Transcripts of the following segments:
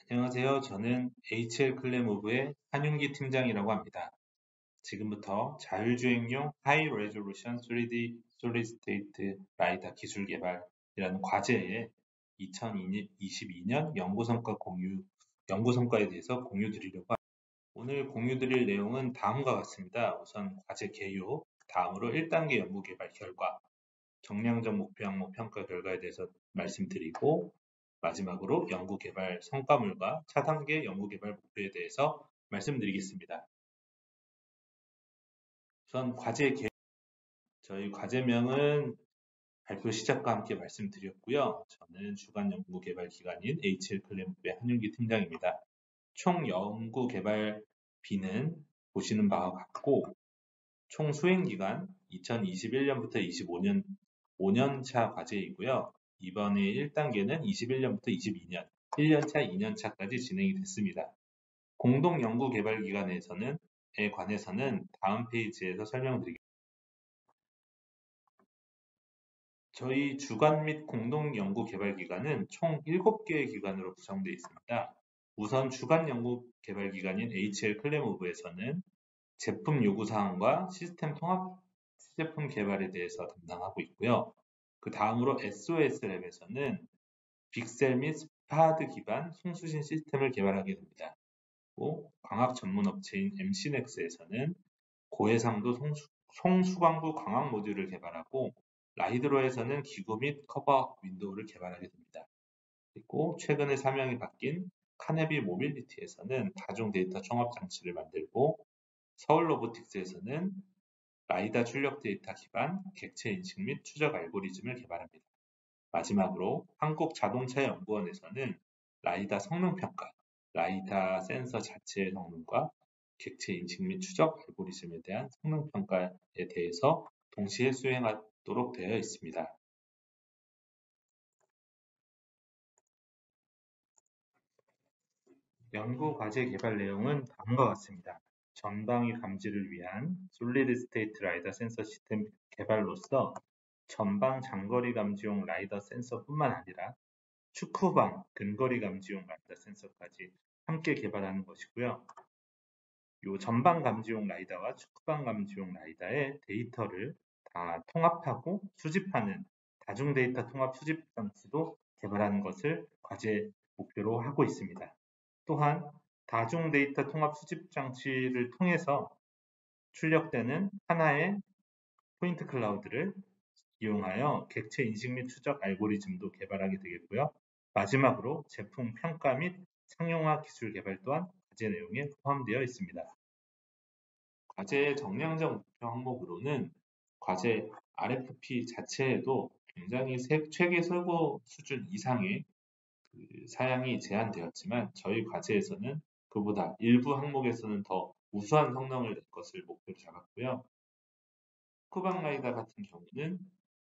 안녕하세요. 저는 HL 클레모브의 한윤기 팀장이라고 합니다. 지금부터 자율주행용 하이 레졸루션 3D 솔리드 스테이트 라이다 기술 개발이라는 과제의 2022년 연구 성과에 대해서 공유 드리려고 합니다. 오늘 공유 드릴 내용은 다음과 같습니다. 우선 과제 개요, 다음으로 1단계 연구 개발 결과, 정량적 목표 항목 평가 결과에 대해서 말씀드리고, 마지막으로 연구개발 성과물과 차단계 연구개발 목표에 대해서 말씀드리겠습니다. 우선 저희 과제명은 발표 시작과 함께 말씀드렸고요. 저는 주간 연구개발 기관인 HL 클램프의 한윤기 팀장입니다. 총 연구개발비는 보시는 바와 같고, 총 수행기간 2021년부터 25년 5년차 과제이고요. 이번에 1단계는 21년부터 22년, 1년차, 2년차까지 진행이 됐습니다. 공동 연구 개발 기관에 관해서는 다음 페이지에서 설명드리겠습니다. 저희 주관 및 공동 연구 개발 기관은 총 7개의 기관으로 구성되어 있습니다. 우선 주간 연구 개발 기관인 HL 클레모브에서는 제품 요구 사항과 시스템 통합 시제품 개발에 대해서 담당하고 있고요. 그 다음으로 SOS랩에서는 빅셀 및 스파드 기반 송수신 시스템을 개발하게 됩니다. 또 광학 전문 업체인 MC넥스에서는 고해상도 송수광부 광학 모듈을 개발하고, 라이드로에서는 기구 및 커버 윈도우를 개발하게 됩니다. 그리고 최근에 사명이 바뀐 카네비 모빌리티에서는 다중 데이터 종합 장치를 만들고, 서울 로보틱스에서는 라이다 출력 데이터 기반 객체 인식 및 추적 알고리즘을 개발합니다. 마지막으로 한국자동차연구원에서는 라이다 성능 평가, 라이다 센서 자체의 성능과 객체 인식 및 추적 알고리즘에 대한 성능 평가에 대해서 동시에 수행하도록 되어 있습니다. 연구 과제 개발 내용은 다음과 같습니다. 전방위 감지를 위한 솔리드 스테이트 라이다 센서 시스템 개발로서 전방 장거리 감지용 라이다 센서뿐만 아니라 축후방 근거리 감지용 라이다 센서까지 함께 개발하는 것이고요. 이 전방 감지용 라이다와 축후방 감지용 라이다의 데이터를 다 통합하고 수집하는 다중 데이터 통합 수집 장치도 개발하는 것을 과제 목표로 하고 있습니다. 또한 다중 데이터 통합 수집 장치를 통해서 출력되는 하나의 포인트 클라우드를 이용하여 객체 인식 및 추적 알고리즘도 개발하게 되겠고요. 마지막으로 제품 평가 및 상용화 기술 개발 또한 과제 내용에 포함되어 있습니다. 과제의 정량적 목표 항목으로는 과제 RFP 자체에도 굉장히 체계 설고 수준 이상의 사양이 제한되었지만, 저희 과제에서는 그보다 일부 항목에서는 더 우수한 성능을 낼 것을 목표로 잡았고요. 쿠방라이다 같은 경우는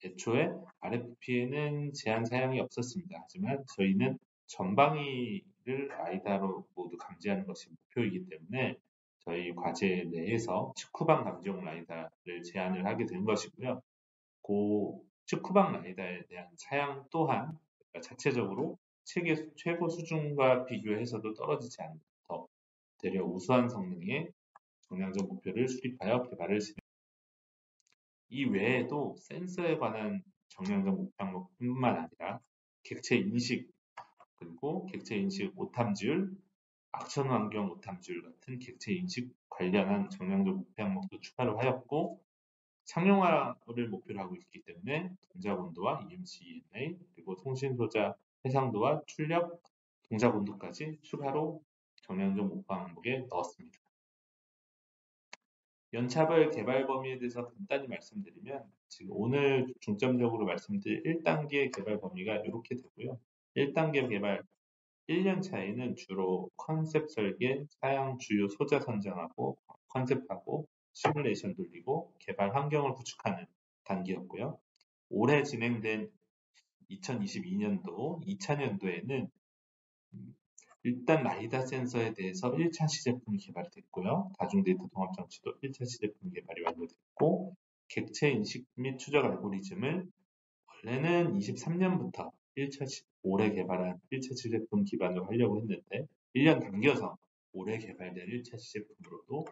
애초에 RFP에는 제한 사양이 없었습니다. 하지만 저희는 전방위를 라이다로 모두 감지하는 것이 목표이기 때문에 저희 과제 내에서 측후방 감지용 라이다를 제안을 하게 된 것이고요. 그 측후방 라이다에 대한 사양 또한 자체적으로 최고 수준과 비교해서도 떨어지지 않는 더 되려 우수한 성능의 정량적 목표를 수립하여 개발을 진행합니다. 이 외에도 센서에 관한 정량적 목표 항목뿐만 아니라 객체 인식, 그리고 객체 인식 오탐줄, 악천 환경 오탐줄 같은 객체 인식 관련한 정량적 목표 항목도 추가로 하였고, 상용화를 목표로 하고 있기 때문에 동작 온도와 EMC, EMA, 그리고 통신 소자 해상도와 출력 동작 온도까지 추가로 정량적 목표 항목에 넣었습니다. 연차별 개발 범위에 대해서 간단히 말씀드리면, 지금 오늘 중점적으로 말씀드릴 1단계 개발 범위가 이렇게 되고요. 1단계 개발 1년 차에는 주로 컨셉 설계, 사양 주요 소자 선정하고 컨셉하고 시뮬레이션 돌리고 개발 환경을 구축하는 단계였고요. 올해 진행된 2022년도, 2차년도에는 일단 라이다 센서에 대해서 1차 시제품이 개발이 됐고요. 다중 데이터 통합 장치도 1차 시제품 개발이 완료됐고, 객체 인식 및 추적 알고리즘을 원래는 23년부터 1차 올해 개발한 1차 시제품 기반으로 하려고 했는데 1년 당겨서 올해 개발된 1차 시제품으로도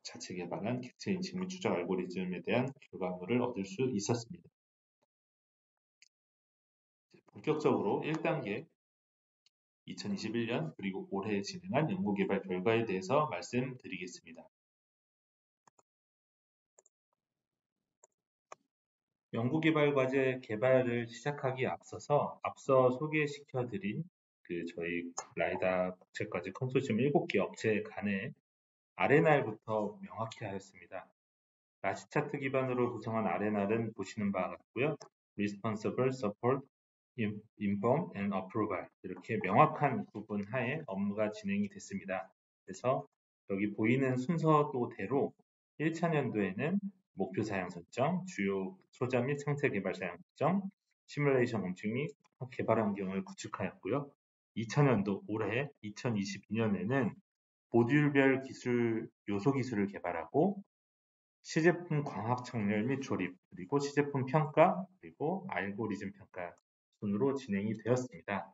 자체 개발한 객체 인식 및 추적 알고리즘에 대한 결과물을 얻을 수 있었습니다. 본격적으로 1단계 2021년 그리고 올해 진행한 연구개발 결과에 대해서 말씀드리겠습니다. 연구개발 과제 개발을 시작하기에 앞서 소개시켜드린 저희 라이다 국제까지 컨소시엄 7개 업체 간의 RNR부터 명확히 하였습니다. 라지 차트 기반으로 구성한 RNR은 보시는 바와 같고요. Responsible, Support, Inform and Approval 이렇게 명확한 부분 하에 업무가 진행이 됐습니다. 그래서 여기 보이는 순서대로 1차 년도에는 목표 사양 설정, 주요 소자 및 상세 개발 사양 설정, 시뮬레이션 검증 및 개발 환경을 구축하였고요. 2차 년도 올해 2022년에는 모듈별 기술, 요소 기술을 개발하고 시제품 광학 청렬 및 조립, 그리고 시제품 평가, 그리고 알고리즘 평가 순으로 진행이 되었습니다.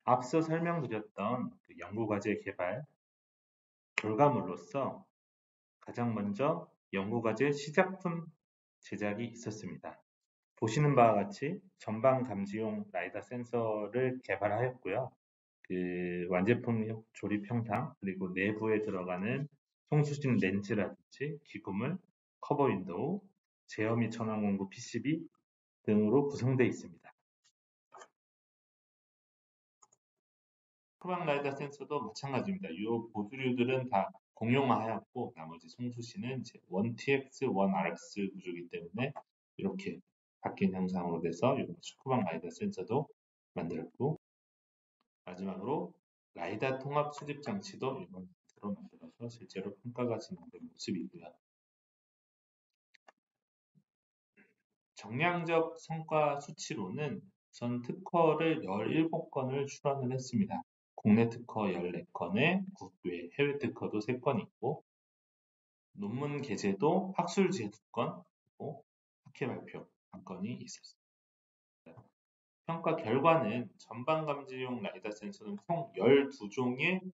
앞서 설명드렸던 연구과제 개발 결과물로서 가장 먼저 연구과제 시작품 제작이 있었습니다. 보시는 바와 같이 전방 감지용 라이다 센서를 개발하였고요. 완제품 조립 형상, 그리고 내부에 들어가는 송수신 렌즈라든지 기구물, 커버 윈도우, 제어 및 전원 공구 PCB 등으로 구성되어 있습니다. 후방 라이다 센서도 마찬가지입니다. 이 보드류들은 다 공용화하였고 나머지 송수신은 1TX, 1RX 구조이기 때문에 이렇게 바뀐 형상으로 돼서 후방 라이다 센서도 만들었고 마지막으로 라이다 통합 수집 장치도 이번 형태로 만들어서 실제로 평가가 진행된 모습이고요. 정량적 성과 수치로는 우선 특허를 17건을 출원을 했습니다. 국내 특허 14건에 국외 해외 특허도 3건 있고 논문 게재도 학술 제 2건 그리고 학회 발표 1건이 있었습니다. 평가 결과는 전방 감지용 라이다 센서는 총 12종의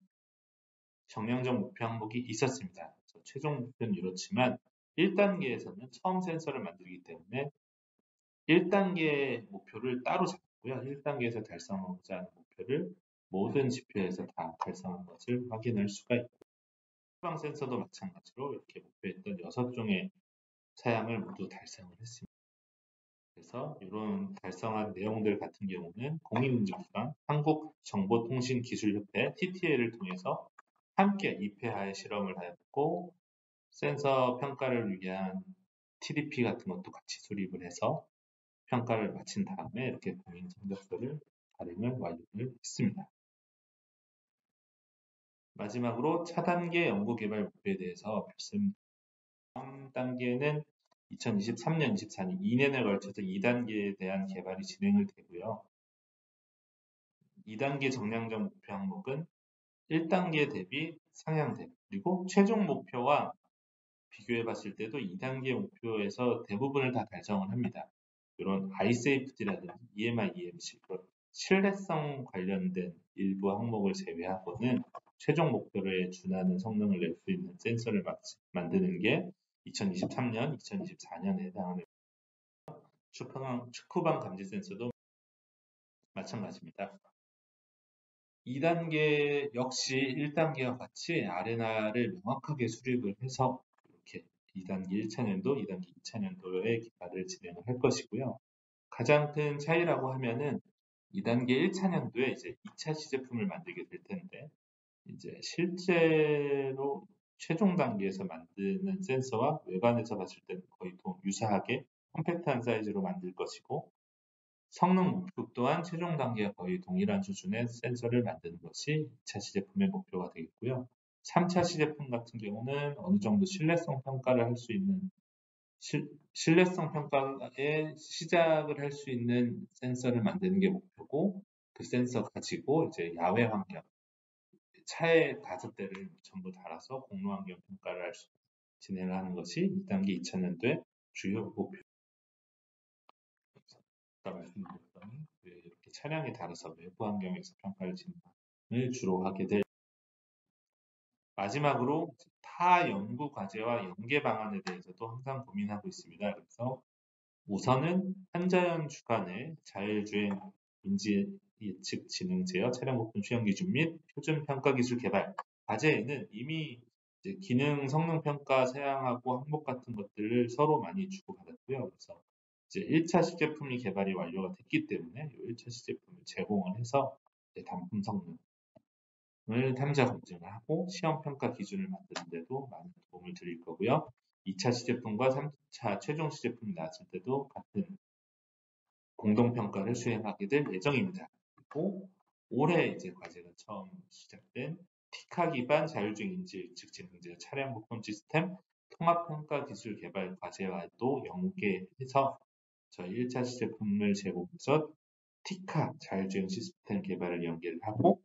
정량적 목표 항목이 있었습니다. 최종 목표는 이렇지만 1단계에서는 처음 센서를 만들기 때문에 1단계 목표를 따로 잡고요. 1단계에서 달성하고자 하는 목표를 모든 지표에서 다 달성한 것을 확인할 수가 있고 후방 센서도 마찬가지로 이렇게 목표했던 6종의 사양을 모두 달성을 했습니다. 그래서 이런 달성한 내용들 같은 경우는 공익인증수랑 한국정보통신기술협회 TTA를 통해서 함께 2회하에 실험을 하였고 센서 평가를 위한 TDP 같은 것도 같이 수립을 해서 평가를 마친 다음에 이렇게 공인 성적서를 발행을 완료를 했습니다. 마지막으로 차단계 연구개발 목표에 대해서 다음 단계는 2023년, 24년 2년에 걸쳐서 2단계에 대한 개발이 진행을 되고요. 2단계 정량적 목표 항목은 1단계 대비 상향됨, 그리고 최종 목표와 비교해 봤을 때도 2단계 목표에서 대부분을 다 달성을 합니다. 이런 iSafety라든지 EMI, EMC, 신뢰성 관련된 일부 항목을 제외하고는 최종 목표에 준하는 성능을 낼 수 있는 센서를 만드는 게 2023년, 2024년에 해당하는 축후방 감지 센서도 마찬가지입니다. 2단계 역시 1단계와 같이 RNR을 명확하게 수립을 해서 이렇게 2단계 1차년도, 2단계 2차년도에 개발을 진행을 할 것이고요. 가장 큰 차이라고 하면은 2단계 1차년도에 이제 2차 시제품을 만들게 될 텐데 이제 실제로 최종 단계에서 만드는 센서와 외관에서 봤을 때는 거의 유사하게 컴팩트한 사이즈로 만들 것이고 성능 목표 또한 최종 단계와 거의 동일한 수준의 센서를 만드는 것이 2차 시제품의 목표가 되겠고요. 3차 시제품 같은 경우는 어느 정도 신뢰성 평가를 할 수 있는 신뢰성 평가에 시작을 할 수 있는 센서를 만드는 게 목표고 그 센서 가지고 이제 야외 환경 차에 5대를 전부 달아서 공로 환경 평가를 할 수 진행을 하는 것이 2단계 2차년도의 주요 목표. 아까 말씀드렸던 이렇게 차량에 따라서 외부 환경에서 평가를 진행을 주로 하게 될. 마지막으로 타 연구 과제와 연계 방안에 대해서도 항상 고민하고 있습니다. 그래서 우선은 한자연 주간의 자율주행 인지 예측 지능 제어 차량 부품 시험 기준 및 표준 평가 기술 개발 과제에는 이미 이제 기능 성능 평가 사양하고 항목 같은 것들을 서로 많이 주고받았고요. 그래서 이제 1차 시제품이 개발이 완료가 됐기 때문에 이 1차 시제품을 제공을 해서 이제 단품 성능을 탐자 검증을 하고 시험 평가 기준을 만드는 데도 많은 도움을 드릴 거고요. 2차 시제품과 3차 최종 시제품이 나왔을 때도 같은 공동평가를 수행하게 될 예정입니다. 그리고 올해 이제 과제가 처음 시작된 티카 기반 자율주행 인지 예측 지능제 차량 부품 시스템 통합평가 기술 개발 과제와도 연계해서 저희 1차 시제품을 제공해서 티카 자율주행 시스템 개발을 연계를 하고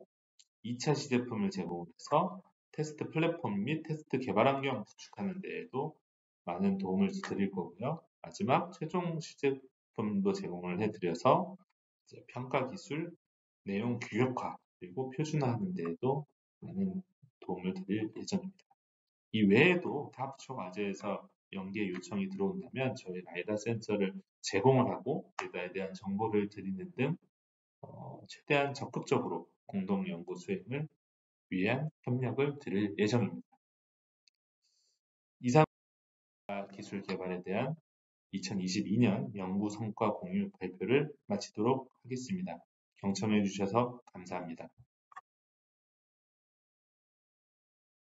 2차 시제품을 제공해서 테스트 플랫폼 및 테스트 개발 환경 구축하는 데에도 많은 도움을 드릴 거고요. 마지막 최종 시제품도 제공을 해드려서 이제 평가 기술, 내용 규격화, 그리고 표준화하는 데에도 많은 도움을 드릴 예정입니다. 이 외에도 다부처 과제에서 연계 요청이 들어온다면 저희 라이다 센서를 제공을 하고 라이다에 대한 정보를 드리는 등 최대한 적극적으로 공동 연구 수행을 위한 협력을 드릴 예정입니다. 이상 기술 개발에 대한 2022년 연구 성과 공유 발표를 마치도록 하겠습니다. 경청해 주셔서 감사합니다.